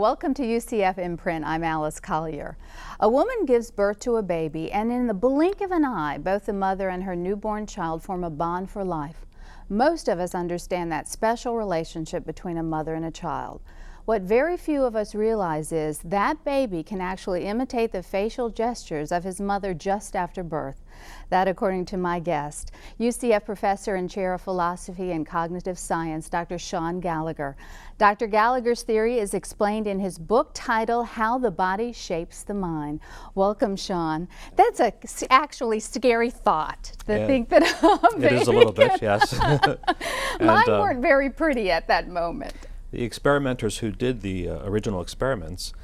Welcome to UCF Imprint. I'm Alice Collier. A woman gives birth to a baby, and in the blink of an eye, both the mother and her newborn child form a bond for life. Most of us understand that special relationship between a mother and a child. What very few of us realize is that baby can actually imitate the facial gestures of his mother just after birth. That, according to my guest, UCF professor and chair of philosophy and cognitive science, Dr. Shaun Gallagher. Dr. Gallagher's theory is explained in his book titled How the Body Shapes the Mind. Welcome, Shaun. That's a actually scary thought to think that it is a little bit, yes. Mine weren't very pretty at that moment. The experimenters who did the original experiments,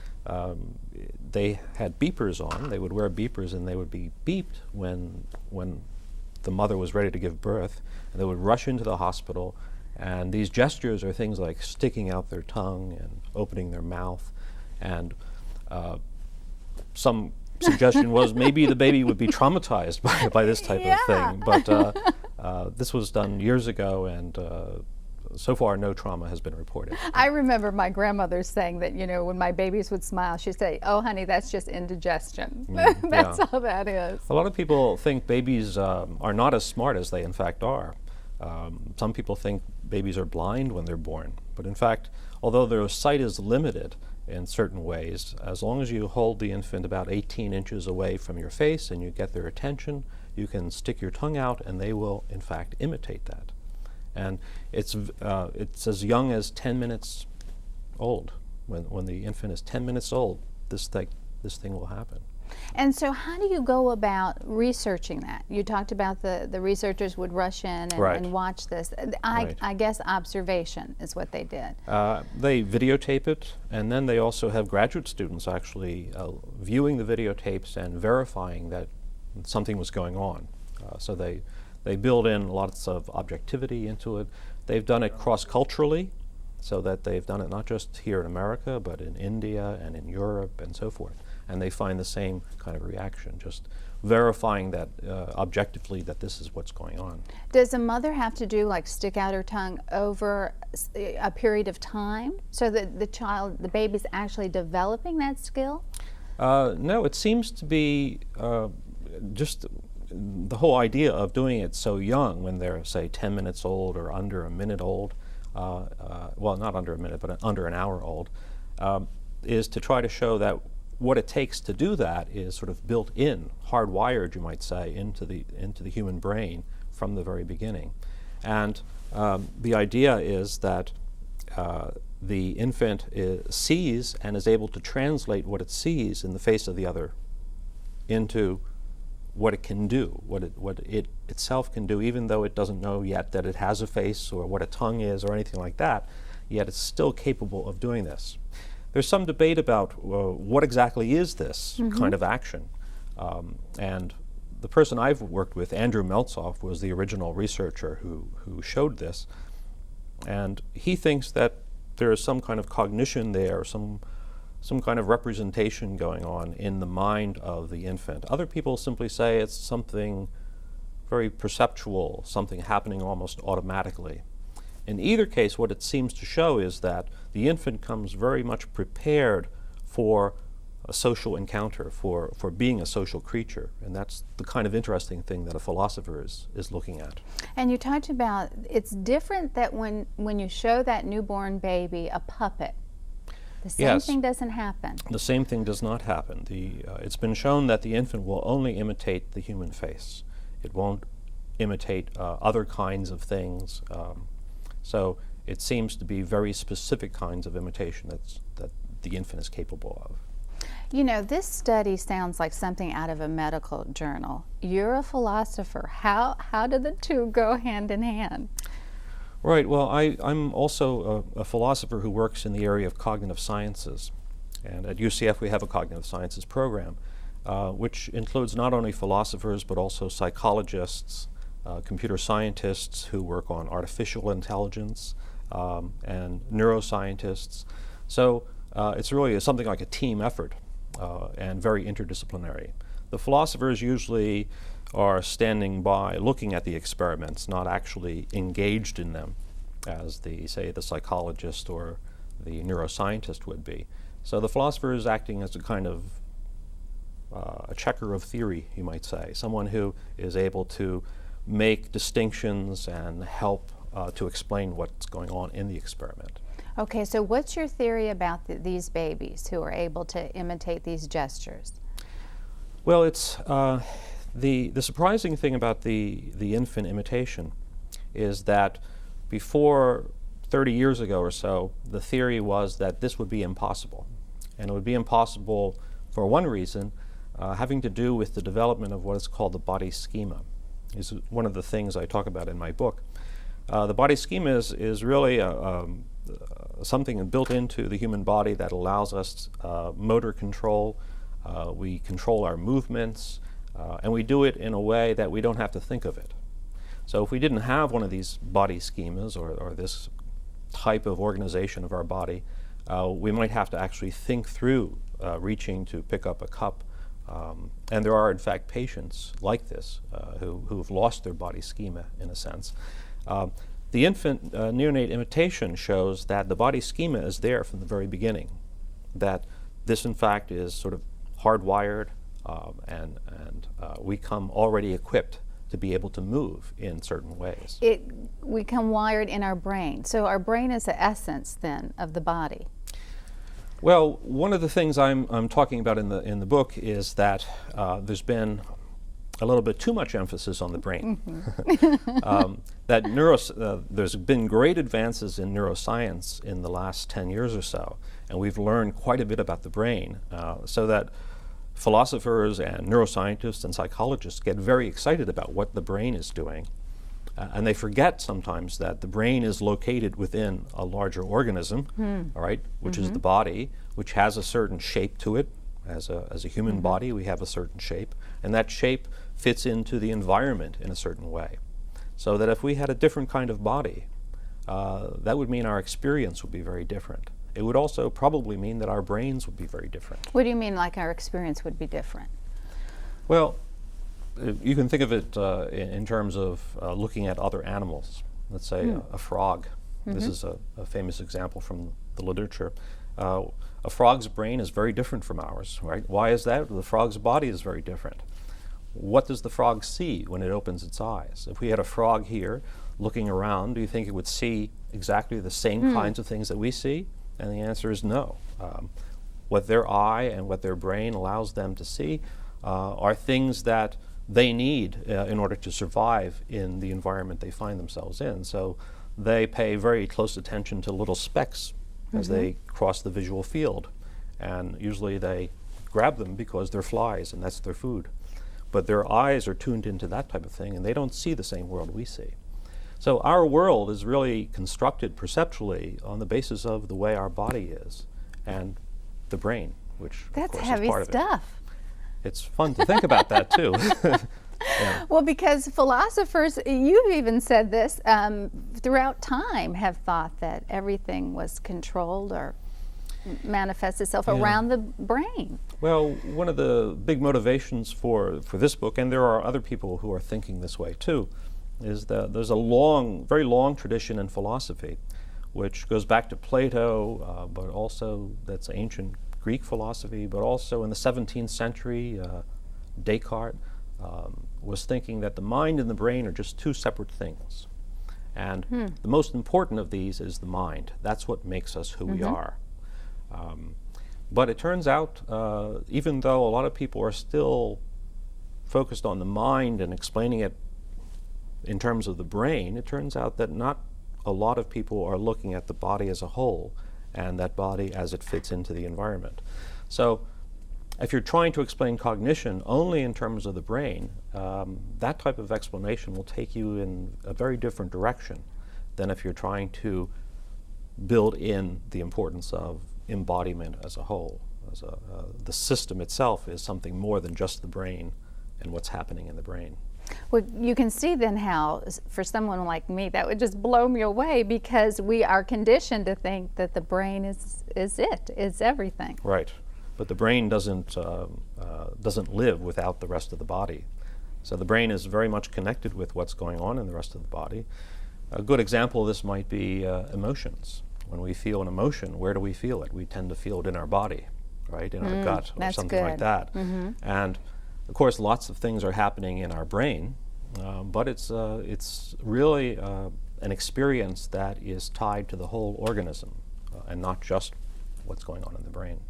they had beepers on. They would wear beepers, and they would be beeped when the mother was ready to give birth, and they would rush into the hospital. And these gestures are things like sticking out their tongue and opening their mouth. And some suggestion was maybe the baby would be traumatized by this type of thing. But this was done years ago, and so far, no trauma has been reported. I remember my grandmother saying that, you know, when my babies would smile, she'd say, "Oh, honey, that's just indigestion." That's all that is. A lot of people think babies are not as smart as they in fact are. Some people think babies are blind when they're born. But in fact, although their sight is limited in certain ways, as long as you hold the infant about 18 inches away from your face and you get their attention, you can stick your tongue out and they will, in fact, imitate that. And it's as young as 10 minutes old. When the infant is 10 minutes old, this thing will happen. And so how do you go about researching that? You talked about the researchers would rush in and watch this. I guess observation is what they did. They videotape it, and then they also have graduate students actually viewing the videotapes and verifying that something was going on. So they build in lots of objectivity into it. They've done it cross-culturally, so that they've done it not just here in America, but in India and in Europe and so forth. And they find the same kind of reaction, just verifying that objectively that this is what's going on. Does a mother have to do, like, stick out her tongue over a period of time so that the baby's actually developing that skill? No, it seems to be just the whole idea of doing it so young, when they're, say, 10 minutes old or under a minute old, well, not under a minute, but under an hour old, is to try to show that what it takes to do that is sort of built in, hardwired, you might say, into the human brain from the very beginning. And the idea is that the infant sees and is able to translate what it sees in the face of the other into what it can do, what it itself can do, even though it doesn't know yet that it has a face or what a tongue is or anything like that, yet it's still capable of doing this. There's some debate about what exactly is this kind of action. And the person I've worked with, Andrew Meltzoff, was the original researcher who showed this. And he thinks that there is some kind of cognition there, some kind of representation going on in the mind of the infant. Other people simply say it's something very perceptual, something happening almost automatically. In either case, what it seems to show is that the infant comes very much prepared for a social encounter, for being a social creature. And that's the kind of interesting thing that a philosopher is looking at. And you talked about it's different that when you show that newborn baby a puppet, the same thing doesn't happen. The same thing does not happen. It's been shown that the infant will only imitate the human face. It won't imitate other kinds of things. So it seems to be very specific kinds of imitation that the infant is capable of. You know, this study sounds like something out of a medical journal. You're a philosopher. How do the two go hand in hand? Right. Well, I'm also a philosopher who works in the area of cognitive sciences. And at UCF we have a cognitive sciences program, which includes not only philosophers but also psychologists, computer scientists who work on artificial intelligence, and neuroscientists. So it's really something like a team effort and very interdisciplinary. The philosophers usually are standing by looking at the experiments, not actually engaged in them as say the psychologist or the neuroscientist would be. So the philosopher is acting as a kind of a checker of theory, you might say, someone who is able to make distinctions and help to explain what's going on in the experiment. Okay, so what's your theory about these babies who are able to imitate these gestures? Well, it's the surprising thing about the infant imitation is that before 30 years ago or so, the theory was that this would be impossible. And it would be impossible for one reason, having to do with the development of what is called the body schema. This is one of the things I talk about in my book. The body schema is really something built into the human body that allows us motor control. We control our movements, and we do it in a way that we don't have to think of it. So if we didn't have one of these body schemas or this type of organization of our body, we might have to actually think through reaching to pick up a cup. And there are, in fact, patients like this who've lost their body schema, in a sense. The infant neonate imitation shows that the body schema is there from the very beginning, that this, in fact, is sort of hardwired, and we come already equipped to be able to move in certain ways. We come wired in our brain. So our brain is the essence, then, of the body. Well, one of the things I'm talking about in the book is that there's been a little bit too much emphasis on the brain. Mm-hmm. There's been great advances in neuroscience in the last 10 years or so, and we've learned quite a bit about the brain, so that philosophers and neuroscientists and psychologists get very excited about what the brain is doing. And they forget sometimes that the brain is located within a larger organism, all right, which is the body, which has a certain shape to it. As a human body, we have a certain shape, and that shape fits into the environment in a certain way. So that if we had a different kind of body, that would mean our experience would be very different. It would also probably mean that our brains would be very different. What do you mean, like our experience would be different? Well, you can think of it in terms of looking at other animals. Let's say a frog. This is a famous example from the literature. A frog's brain is very different from ours, right? Why is that? The frog's body is very different. What does the frog see when it opens its eyes? If we had a frog here looking around, do you think it would see exactly the same kinds of things that we see? And the answer is no. What their eye and what their brain allows them to see are things that they need in order to survive in the environment they find themselves in. So they pay very close attention to little specks as they cross the visual field. And usually they grab them because they're flies and that's their food. But their eyes are tuned into that type of thing and they don't see the same world we see. So our world is really constructed perceptually on the basis of the way our body is and the brain, which of course heavy is part stuff. of it. It's fun to think about that too. Yeah. Well, because philosophers, you've even said this, throughout time have thought that everything was controlled or manifests itself around the brain. Well, one of the big motivations for this book, and there are other people who are thinking this way too, is that there's a very long tradition in philosophy, which goes back to Plato, but also that's ancient Greek philosophy, but also in the 17th century, Descartes was thinking that the mind and the brain are just two separate things. And the most important of these is the mind. That's what makes us who we are. But it turns out, even though a lot of people are still focused on the mind and explaining it in terms of the brain, it turns out that not a lot of people are looking at the body as a whole and that body as it fits into the environment. So if you're trying to explain cognition only in terms of the brain, that type of explanation will take you in a very different direction than if you're trying to build in the importance of embodiment as a whole. The system itself is something more than just the brain and what's happening in the brain. Well, you can see then how, for someone like me, that would just blow me away because we are conditioned to think that the brain is everything. Right, but the brain doesn't live without the rest of the body. So the brain is very much connected with what's going on in the rest of the body. A good example of this might be emotions. When we feel an emotion, where do we feel it? We tend to feel it in our body, right? In our gut or something like that. And of course, lots of things are happening in our brain, but it's really an experience that is tied to the whole organism and not just what's going on in the brain.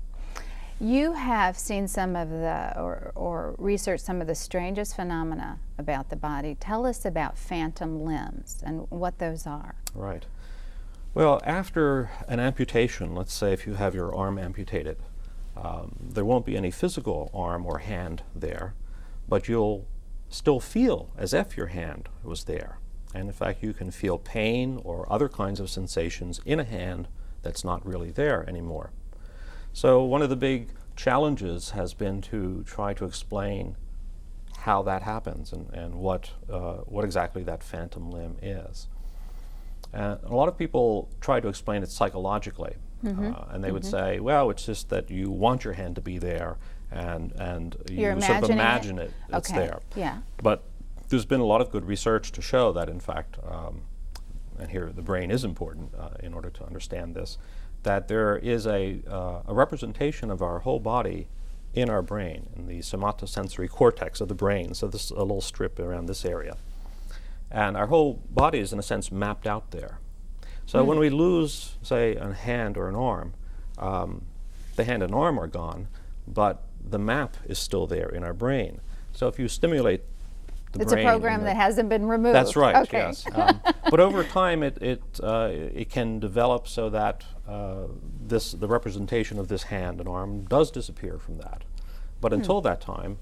You have seen some of the, or researched some of the strangest phenomena about the body. Tell us about phantom limbs and what those are. Right. Well, after an amputation, let's say if you have your arm amputated, there won't be any physical arm or hand there, but you'll still feel as if your hand was there. And in fact, you can feel pain or other kinds of sensations in a hand that's not really there anymore. So one of the big challenges has been to try to explain how that happens and what exactly that phantom limb is. And a lot of people try to explain it psychologically, and they would say, well, it's just that you want your hand to be there, and you sort of imagine it, it's there. Yeah. But there's been a lot of good research to show that, in fact, and here the brain is important in order to understand this, that there is a representation of our whole body in our brain, in the somatosensory cortex of the brain, so this is a little strip around this area. And our whole body is, in a sense, mapped out there. So when we lose, say, a hand or an arm, the hand and arm are gone, but the map is still there in our brain. So if you stimulate the it's brain... It's a program that hasn't been removed. That's right, okay. Yes. But over time, it can develop so that the representation of this hand and arm does disappear from that. But until that time,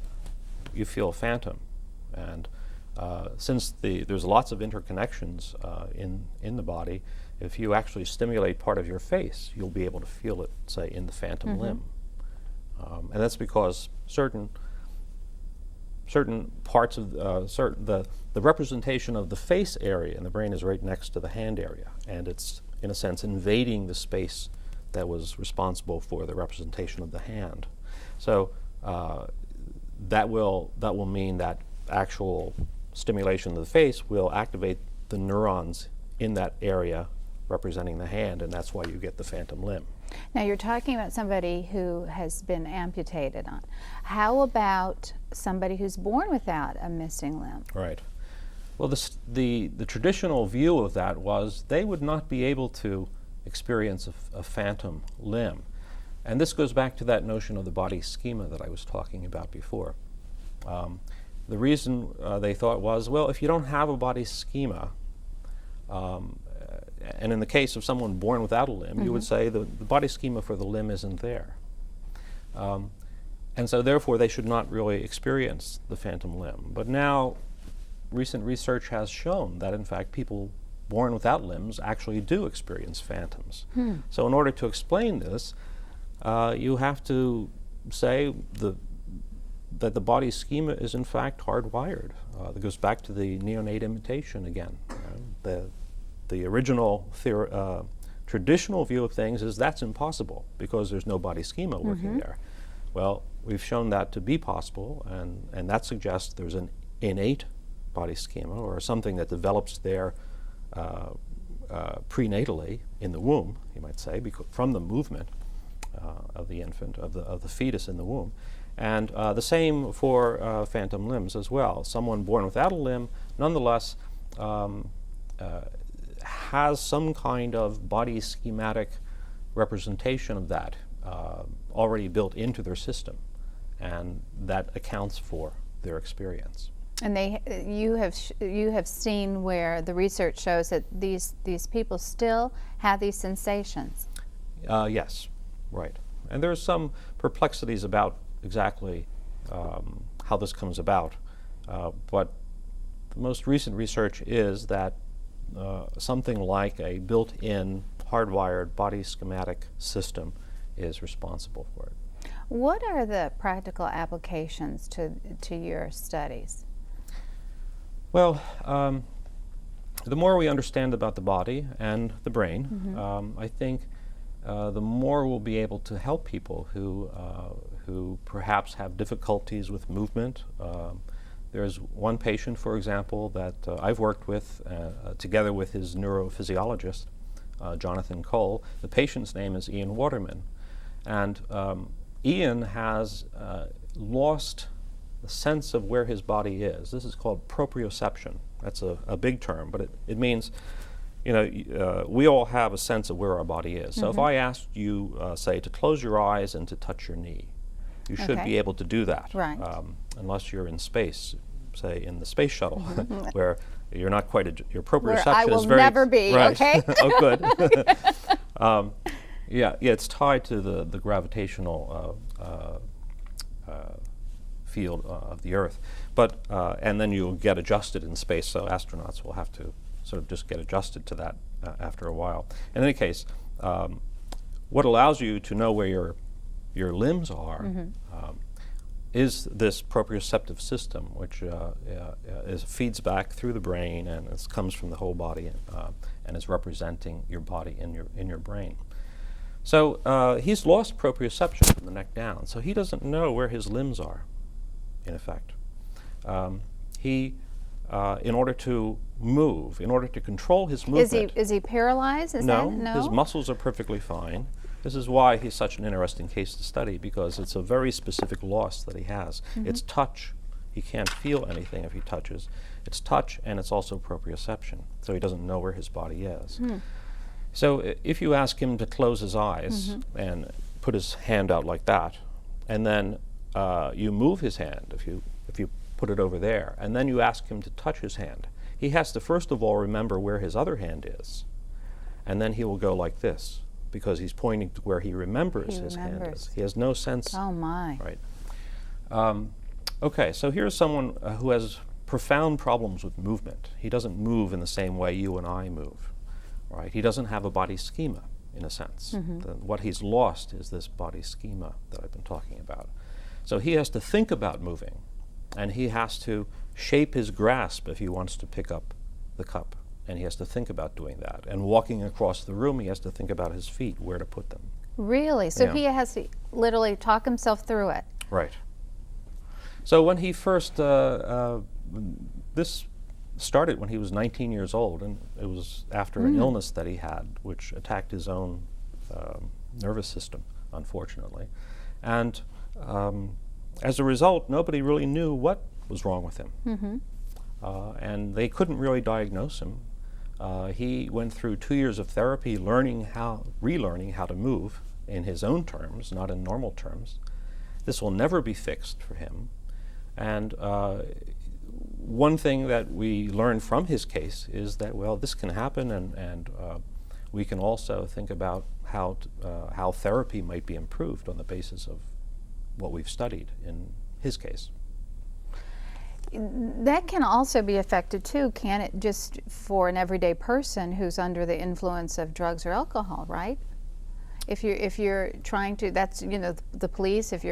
you feel a phantom. And since there's lots of interconnections in the body, if you actually stimulate part of your face, you'll be able to feel it, say, in the phantom limb. And that's because certain parts of the representation of the face area in the brain is right next to the hand area, and it's, in a sense, invading the space that was responsible for the representation of the hand. So that will mean that actual stimulation of the face will activate the neurons in that area representing the hand, and that's why you get the phantom limb. Now you're talking about somebody who has been amputated on. How about somebody who's born without a missing limb? Right. Well, the traditional view of that was they would not be able to experience a phantom limb. And this goes back to that notion of the body schema that I was talking about before. The reason they thought was, well, if you don't have a body schema, and in the case of someone born without a limb, you would say the body schema for the limb isn't there. And so therefore they should not really experience the phantom limb. But now recent research has shown that in fact people born without limbs actually do experience phantoms. So in order to explain this, you have to say that the body schema is in fact hardwired. That goes back to the neonate imitation again. The original traditional view of things is that's impossible because there's no body schema working there. Well, we've shown that to be possible, and that suggests there's an innate body schema or something that develops there prenatally in the womb, you might say, from the movement of the infant, of the fetus in the womb. And the same for phantom limbs as well. Someone born without a limb, nonetheless, has some kind of body schematic representation of that already built into their system, and that accounts for their experience. And you have seen where the research shows that these people still have these sensations. Yes, right. And there's some perplexities about exactly how this comes about, but the most recent research is that something like a built-in hardwired body schematic system is responsible for it. What are the practical applications to your studies? Well, the more we understand about the body and the brain, I think the more we'll be able to help people who perhaps have difficulties with movement. There's one patient, for example, that I've worked with together with his neurophysiologist Jonathan Cole. The patient's name is Ian Waterman. And Ian has lost the sense of where his body is. This is called proprioception. That's a big term, but it means, we all have a sense of where our body is. So if I asked you, say, to close your eyes and to touch your knee, you should be able to do that. Right. Unless you're in space, say in the space shuttle, where you're not quite, your proprioception Where I will is very... never be, right. okay? Oh, good. Yeah, it's tied to the gravitational field of the Earth. But, and then you'll get adjusted in space, so astronauts will have to sort of just get adjusted to that after a while. In any case, what allows you to know where your limbs are is this proprioceptive system, which feeds back through the brain and it comes from the whole body and is representing your body in your brain. So he's lost proprioception from the neck down, so he doesn't know where his limbs are, in effect. In order to move, in order to control his movement... Is he paralyzed? No, No, his muscles are perfectly fine. This is why he's such an interesting case to study, because it's a very specific loss that he has. It's touch. He can't feel anything if he touches. It's touch, and it's also proprioception, so he doesn't know where his body is. So if you ask him to close his eyes and put his hand out like that, and then you move his hand, if you put it over there, and then you ask him to touch his hand, he has to first of all remember where his other hand is, and then he will go like this, because he's pointing to where he remembers his hand is. He has no sense. Oh my. Right. Okay, so here's someone who has profound problems with movement. He doesn't move in the same way you and I move, right? He doesn't have a body schema, in a sense. What he's lost is this body schema that I've been talking about. So he has to think about moving, and he has to shape his grasp if he wants to pick up the cup. And he has to think about doing that. And walking across the room, he has to think about his feet, where to put them. Really? So he has to literally talk himself through it. Right. So when he first, this started when he was 19 years old, and it was after an illness that he had, which attacked his own nervous system, unfortunately. And as a result, nobody really knew what was wrong with him. And they couldn't really diagnose him. He went through 2 years of therapy, relearning how to move in his own terms, not in normal terms. This will never be fixed for him. And one thing that we learned from his case is that, well, this can happen, and we can also think about how therapy might be improved on the basis of what we've studied in his case. That can also be affected too, can it, just for an everyday person who's under the influence of drugs or alcohol, right? If you're trying to, that's, the police, if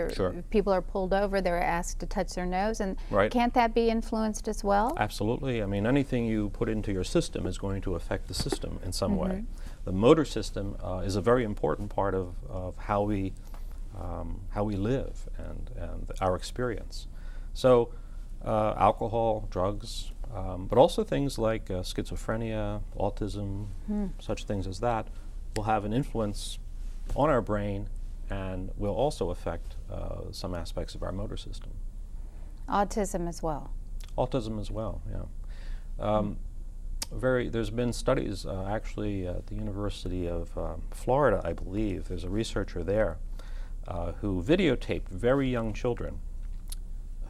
people are pulled over, they're asked to touch their nose, and can't that be influenced as well? Absolutely. I mean, anything you put into your system is going to affect the system in some way. The motor system is a very important part of how we live and our experience. So alcohol, drugs, but also things like schizophrenia, autism, such things as that, will have an influence on our brain and will also affect some aspects of our motor system. Autism as well. Autism as well, yeah. There's been studies actually at the University of Florida, I believe. There's a researcher there who videotaped very young children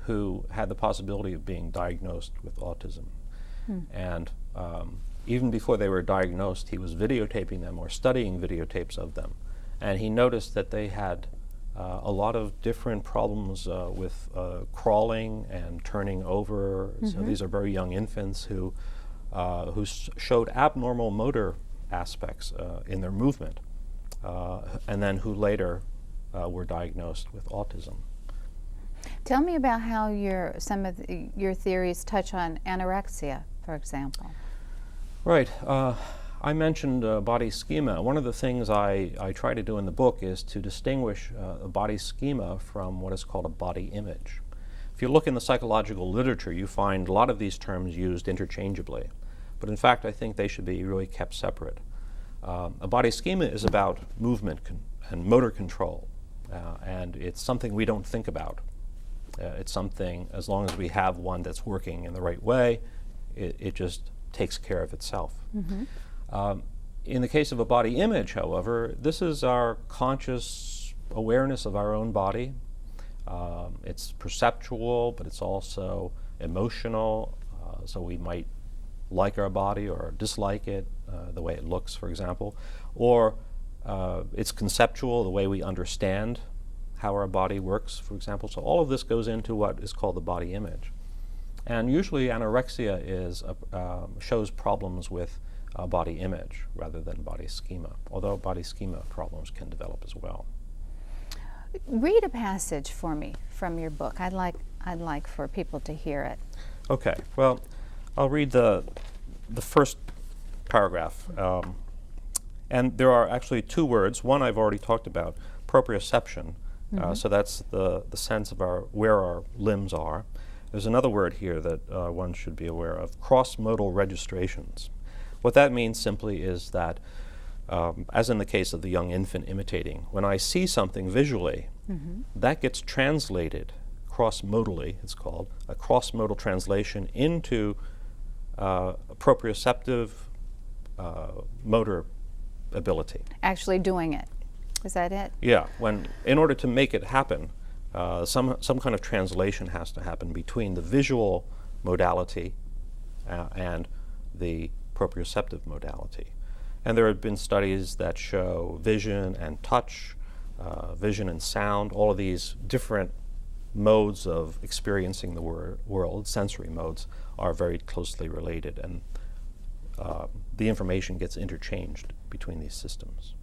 who had the possibility of being diagnosed with autism. And even before they were diagnosed, he was videotaping them or studying videotapes of them. And he noticed that they had a lot of different problems with crawling and turning over. So these are very young infants who showed abnormal motor aspects in their movement, and then who later were diagnosed with autism. Tell me about how some of your theories touch on anorexia, for example. Right. I mentioned body schema. One of the things I try to do in the book is to distinguish a body schema from what is called a body image. If you look in the psychological literature, you find a lot of these terms used interchangeably. But in fact, I think they should be really kept separate. A body schema is about movement and motor control, and it's something we don't think about. It's something, as long as we have one that's working in the right way, it just takes care of itself. In the case of a body image, however, this is our conscious awareness of our own body. It's perceptual, but it's also emotional, so we might like our body or dislike it, the way it looks, for example, or it's conceptual, the way we understand how our body works, for example. So all of this goes into what is called the body image. And usually anorexia shows problems with body image rather than body schema, although body schema problems can develop as well. Read a passage for me from your book. I'd like for people to hear it. Okay, well, I'll read the first paragraph. And there are actually two words. One I've already talked about, proprioception. So that's the sense of where our limbs are. There's another word here that one should be aware of, crossmodal registrations. What that means simply is that, as in the case of the young infant imitating, when I see something visually, that gets translated cross-modally, it's called, a cross-modal translation into proprioceptive motor ability. Actually doing it. Is that it? Yeah. In order to make it happen, some kind of translation has to happen between the visual modality and the proprioceptive modality. And there have been studies that show vision and touch, vision and sound, all of these different modes of experiencing the world, sensory modes, are very closely related, and the information gets interchanged between these systems.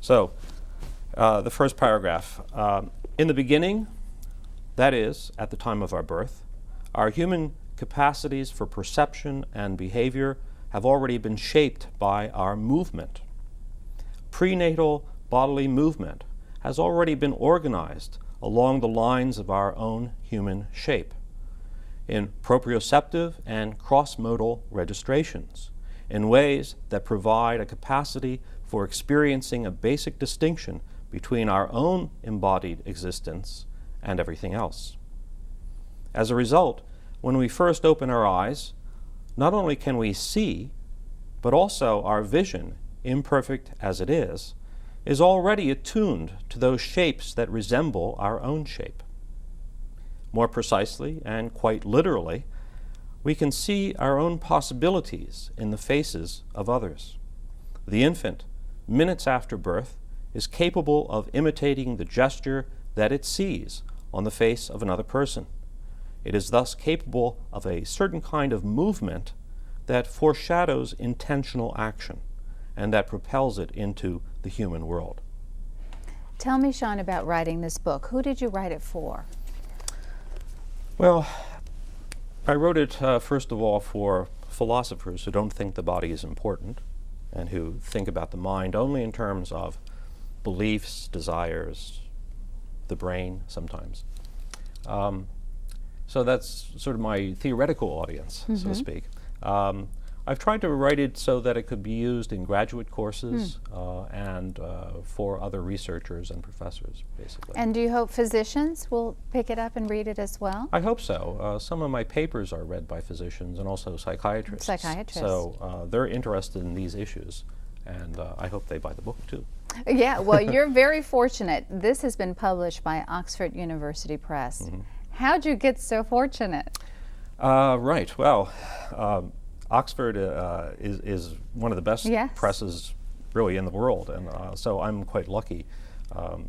So, the first paragraph. In the beginning, that is, at the time of our birth, our human capacities for perception and behavior have already been shaped by our movement. Prenatal bodily movement has already been organized along the lines of our own human shape, in proprioceptive and crossmodal registrations, in ways that provide a capacity for experiencing a basic distinction between our own embodied existence and everything else. As a result, when we first open our eyes, not only can we see, but also our vision, imperfect as it is already attuned to those shapes that resemble our own shape. More precisely, and quite literally, we can see our own possibilities in the faces of others. The infant, minutes after birth, is capable of imitating the gesture that it sees on the face of another person. It is thus capable of a certain kind of movement that foreshadows intentional action and that propels it into the human world. Tell me, Shaun, about writing this book. Who did you write it for? Well, I wrote it first of all for philosophers who don't think the body is important and who think about the mind only in terms of beliefs, desires, the brain sometimes. So that's sort of my theoretical audience, so to speak. I've tried to write it so that it could be used in graduate courses and for other researchers and professors, basically. And do you hope physicians will pick it up and read it as well? I hope so. Some of my papers are read by physicians and also psychiatrists. So they're interested in these issues, and I hope they buy the book too. Yeah, well, you're very fortunate. This has been published by Oxford University Press. How'd you get so fortunate? Right. Well, Oxford is one of the best presses really in the world, and so I'm quite lucky.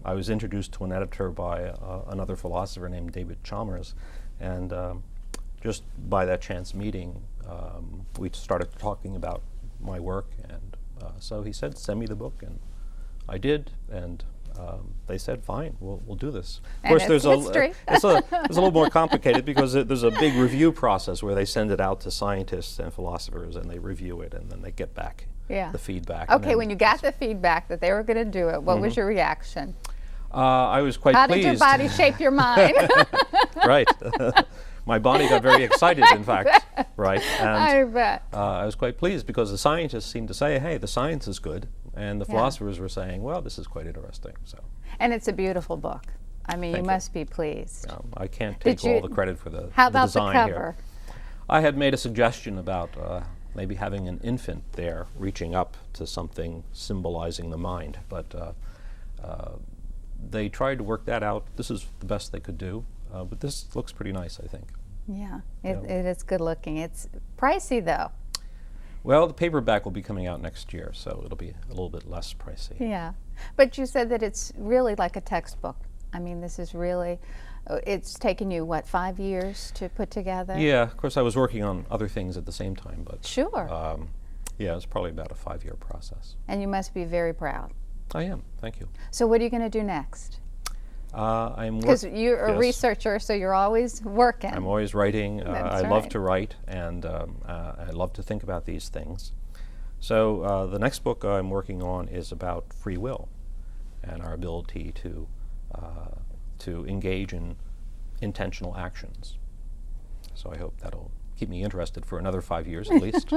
I was introduced to an editor by another philosopher named David Chalmers, and just by that chance meeting, we started talking about my work, and so he said, send me the book, and I did, and they said, fine, we'll do this. Of course, it's it's a little more complicated because there's a big review process where they send it out to scientists and philosophers, and they review it, and then they get back the feedback. Okay, when you got the feedback that they were going to do it, what was your reaction? I was quite pleased. How did your body shape your mind? Right. My body got very excited, in fact, right? And I bet. I was quite pleased because the scientists seemed to say, hey, the science is good, and the Yeah. philosophers were saying, well, this is quite interesting. So And it's a beautiful book. I mean, you Thank you. must be pleased. I can't Did take all you- the credit for the, How the about the design cover? here. I had made a suggestion about maybe having an infant there reaching up to something symbolizing the mind, but they tried to work that out. This is the best they could do, but this looks pretty nice, I think. Yeah, Yeah. it is good looking. It's pricey though. Well, the paperback will be coming out next year, so it'll be a little bit less pricey. Yeah, but you said that it's really like a textbook. I mean, this is really, it's taken you, what, 5 years to put together? Yeah, of course I was working on other things at the same time, but Sure. yeah, it's probably about a 5-year process. And you must be very proud. I am, thank you. So what are you going to do next? I'm Because you're a yes. researcher, so you're always working. I'm always writing. That's I love right. to write, and I love to think about these things. So the next book I'm working on is about free will and our ability to engage in intentional actions. So I hope that'll keep me interested for another 5 years at least.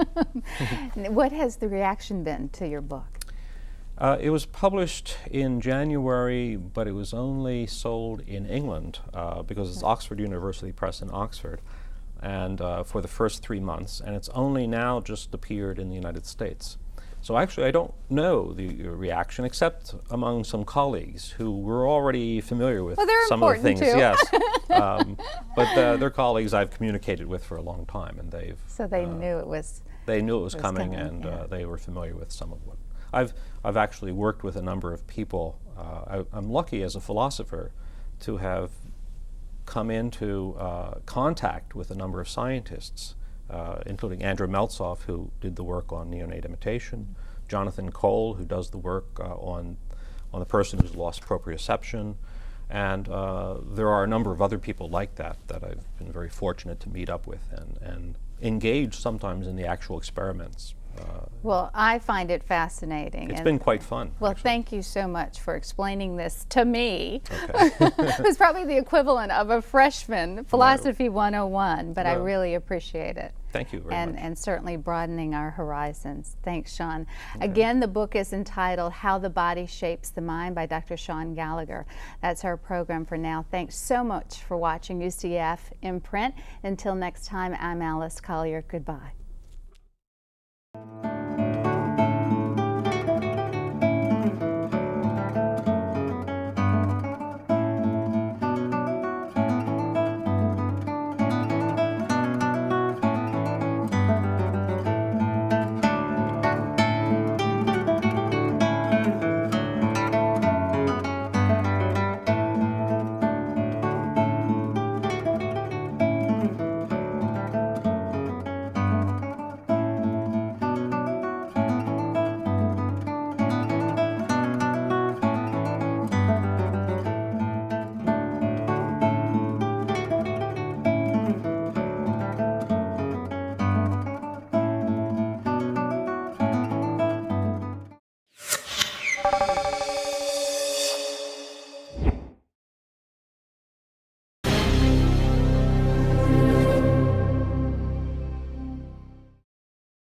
What has the reaction been to your book? It was published in January, but it was only sold in England because it's Oxford University Press in Oxford, and for the first 3 months, and it's only now just appeared in the United States. So actually I don't know the reaction except among some colleagues who were already familiar with Well, they're some of the important things. too. Yes, but they're colleagues I've communicated with for a long time, and they've So they knew it was. they knew it was coming, coming, and yeah. they were familiar with some of what I've actually worked with a number of people. I'm lucky as a philosopher to have come into contact with a number of scientists, including Andrew Meltzoff, who did the work on neonate imitation, Jonathan Cole, who does the work on the person who's lost proprioception, and there are a number of other people like that I've been very fortunate to meet up with and engage sometimes in the actual experiments. Well, I find it fascinating. It's and- been quite fun. Well, actually. thank you so much for explaining this to me. Okay. It's probably the equivalent of a freshman, Philosophy 101, but I No. really appreciate it. Thank you very much. And certainly broadening our horizons. Thanks, Shaun. Again, the book is entitled How the Body Shapes the Mind by Dr. Shaun Gallagher. That's our program for now. Thanks so much for watching UCF in print. Until next time, I'm Alice Collier. Goodbye.